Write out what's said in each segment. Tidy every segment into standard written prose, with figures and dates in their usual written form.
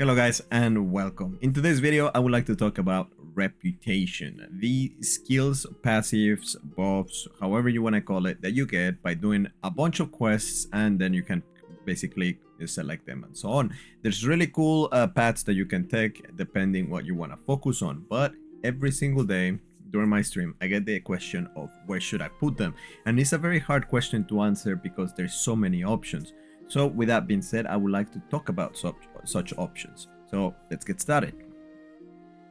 Hello guys and welcome. In today's video I would like to talk about reputation, the skills, passives, buffs, however you want to call it, that you get by doing a bunch of quests, and then you can basically select them and so on. There's really cool paths that you can take depending what you want to focus on, but every single day during my stream I get the question of where should I put them, and it's a very hard question to answer because there's so many options. So with that being said, I would like to talk about such options. So let's get started.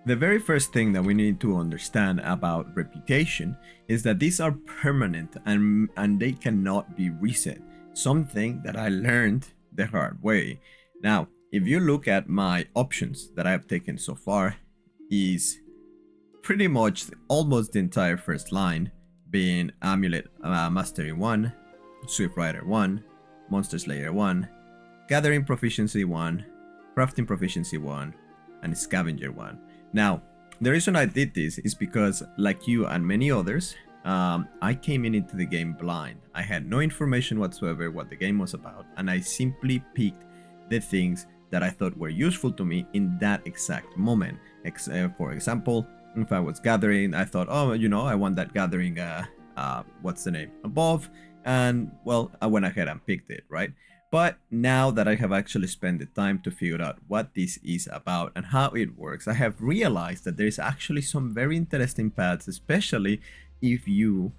The very first thing that we need to understand about reputation is that these are permanent and they cannot be reset. Something that I learned the hard way. Now, if you look at my options that I have taken so far, is pretty much almost the entire first line, being Amulet Mastery 1, Swift Rider 1, Monster Slayer 1, Gathering Proficiency 1, Crafting Proficiency 1, and Scavenger 1. Now, the reason I did this is because, like you and many others, I came into the game blind. I had no information whatsoever what the game was about, and I simply picked the things that I thought were useful to me in that exact moment. For example, if I was gathering, I thought, oh, you know, I want that gathering, what's the name, above, and well, I went ahead and picked it, right? But now that I have actually spent the time to figure out what this is about and how it works, I have realized that there's actually some very interesting paths, especially if you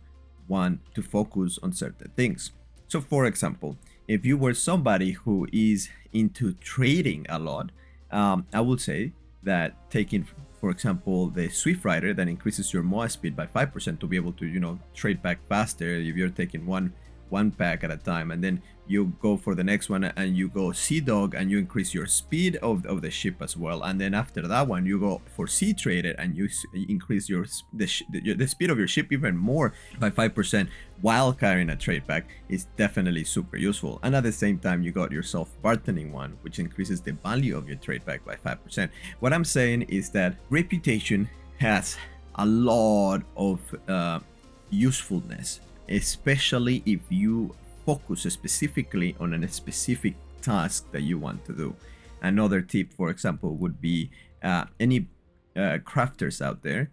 want to focus on certain things. So for example, if you were somebody who is into trading a lot, I would say that taking, for example, the Swift Rider that increases your MOA speed by 5% to be able to, you know, trade back faster if you're taking one pack at a time, and then you go for the next one and you go Sea Dog and you increase your speed of the ship as well, and then after that one you go for Sea Trader and you increase the speed of your ship even more by 5% while carrying a trade pack. Is definitely super useful. And at the same time you got yourself Bartering one, which increases the value of your trade pack by 5%. What I'm saying is that reputation has a lot of usefulness, especially if you focus specifically on a specific task that you want to do. Another tip, for example, would be any crafters out there.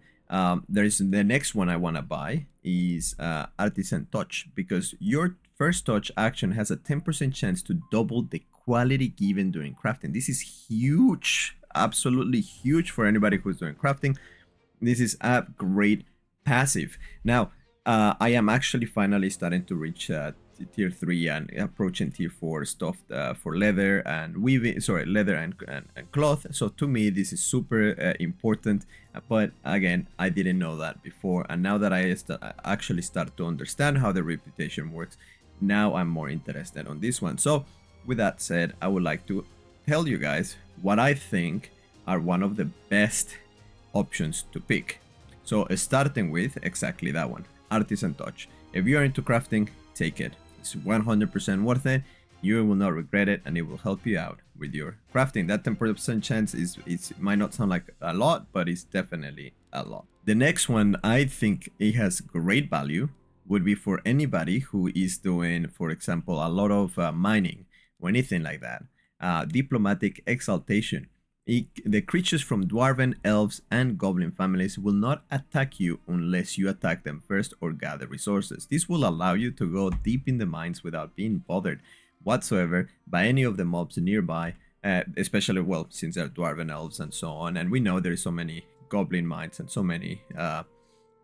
There's the next one I want to buy is Artisan Touch, because your first touch action has a 10% chance to double the quality given during crafting. This is huge, absolutely huge for anybody who's doing crafting. This is a great passive. Now, I am actually finally starting to reach tier 3 and approaching tier 4 stuff for leather and weaving, leather and cloth. So to me this is super important, but again, I didn't know that before, and now that I actually start to understand how the reputation works, now I'm more interested on this one. So with that said, I would like to tell you guys what I think are one of the best options to pick. So starting with exactly that one, Artisan Touch. If you are into crafting, take it. It's 100% worth it. You will not regret it, and it will help you out with your crafting. That 10% chance it might not sound like a lot, but it's definitely a lot. The next one, I think it has great value, would be for anybody who is doing, for example, a lot of mining or anything like that. Diplomatic Exaltation. The creatures from Dwarven, Elves, and Goblin families will not attack you unless you attack them first or gather resources. This will allow you to go deep in the mines without being bothered whatsoever by any of the mobs nearby, especially, well, since they're Dwarven, Elves, and so on. And we know there is so many Goblin mines and so many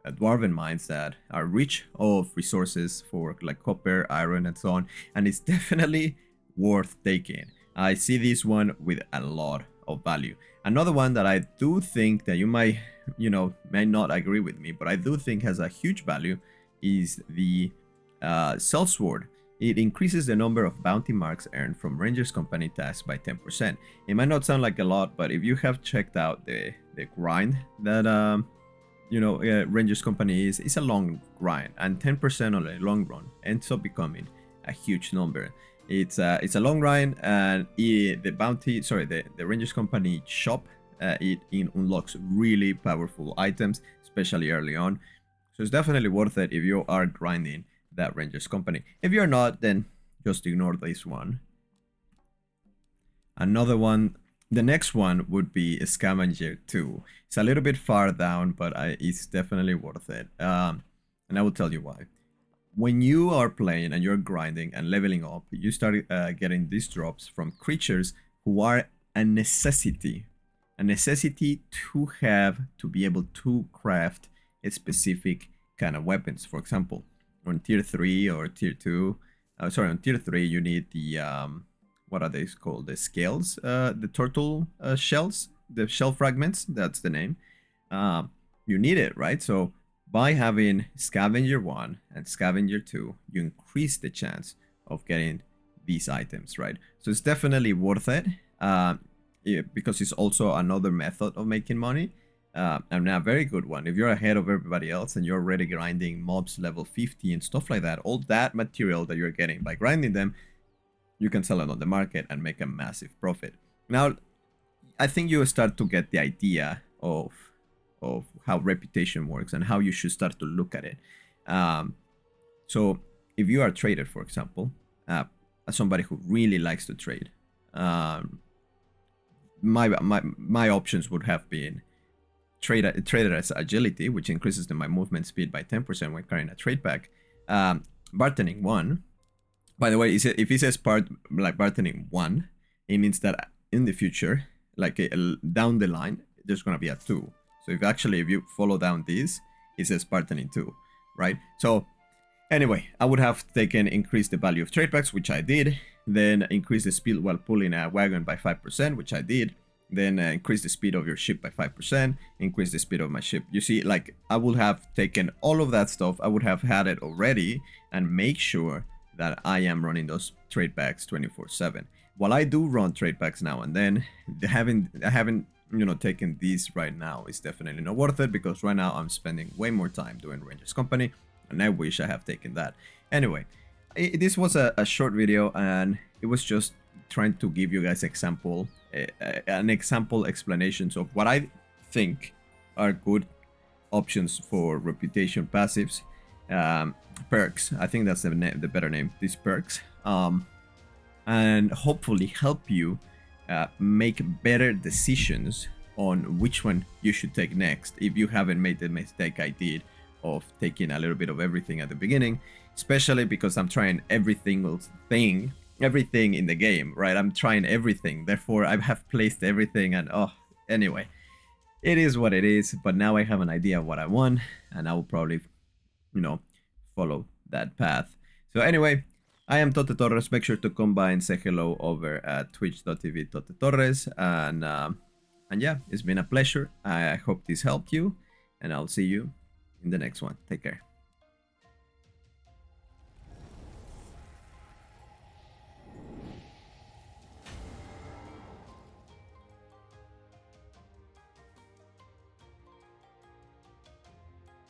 Dwarven mines that are rich of resources for like copper, iron, and so on. And it's definitely worth taking. I see this one with a lot of value. Another one that I do think that you may not agree with me, but I do think has a huge value is the Sellsword. It increases the number of bounty marks earned from Rangers Company tasks by 10%. It might not sound like a lot, but if you have checked out the grind that Rangers Company is, it's a long grind, and 10% on a long run ends up becoming a huge number. It's a long run, and the Rangers Company shop, it unlocks really powerful items, especially early on. So it's definitely worth it if you are grinding that Rangers Company. If you're not, then just ignore this one. Another one The next one would be Scavenger 2. It's a little bit far down, but it's definitely worth it. And I will tell you why. When you are playing and you're grinding and leveling up, you start getting these drops from creatures who are a necessity. A necessity to have to be able to craft a specific kind of weapons. For example, on tier 3 or tier 2, on tier 3 you need the what are they called? The scales, the turtle shells, the shell fragments, that's the name. You need it, right? So by having Scavenger 1 and Scavenger 2, you increase the chance of getting these items, right? So it's definitely worth it, because it's also another method of making money, and a very good one. If you're ahead of everybody else and you're already grinding mobs level 50 and stuff like that, all that material that you're getting by grinding them, you can sell it on the market and make a massive profit. Now, I think you start to get the idea of how reputation works and how you should start to look at it. So if you are a trader, for example, as somebody who really likes to trade, my options would have been trader as agility, which increases my movement speed by 10% when carrying a trade pack. Bartering 1. By the way, if it says bartering 1, it means that in the future, like down the line, there's gonna be a 2. So if you follow down this, it says bartering 2, right? So anyway, I would have increased the value of trade packs, which I did. Then increase the speed while pulling a wagon by 5%, which I did. Then increase the speed of your ship by 5%, increase the speed of my ship. You see, like, I would have taken all of that stuff, I would have had it already, and make sure that I am running those trade packs 24/7. While I do run trade packs now and then, I haven't taken these right now. It's definitely not worth it, because right now I'm spending way more time doing Ranger's Company, and I wish I have taken that. Anyway, this was a short video, and it was just trying to give you guys an example explanations of what I think are good options for reputation passives. Perks, I think that's the better name, these perks, and hopefully help you make better decisions on which one you should take next, if you haven't made the mistake I did of taking a little bit of everything at the beginning, especially because I'm trying everything in the game, right? I'm trying everything, therefore I have placed everything, and anyway, it is what it is. But now I have an idea of what I want, and I will probably follow that path. So anyway, I am Tote Torres. Make sure to come by and say hello over at twitch.tv/Tote and yeah, it's been a pleasure. I hope this helped you, and I'll see you in the next one. Take care.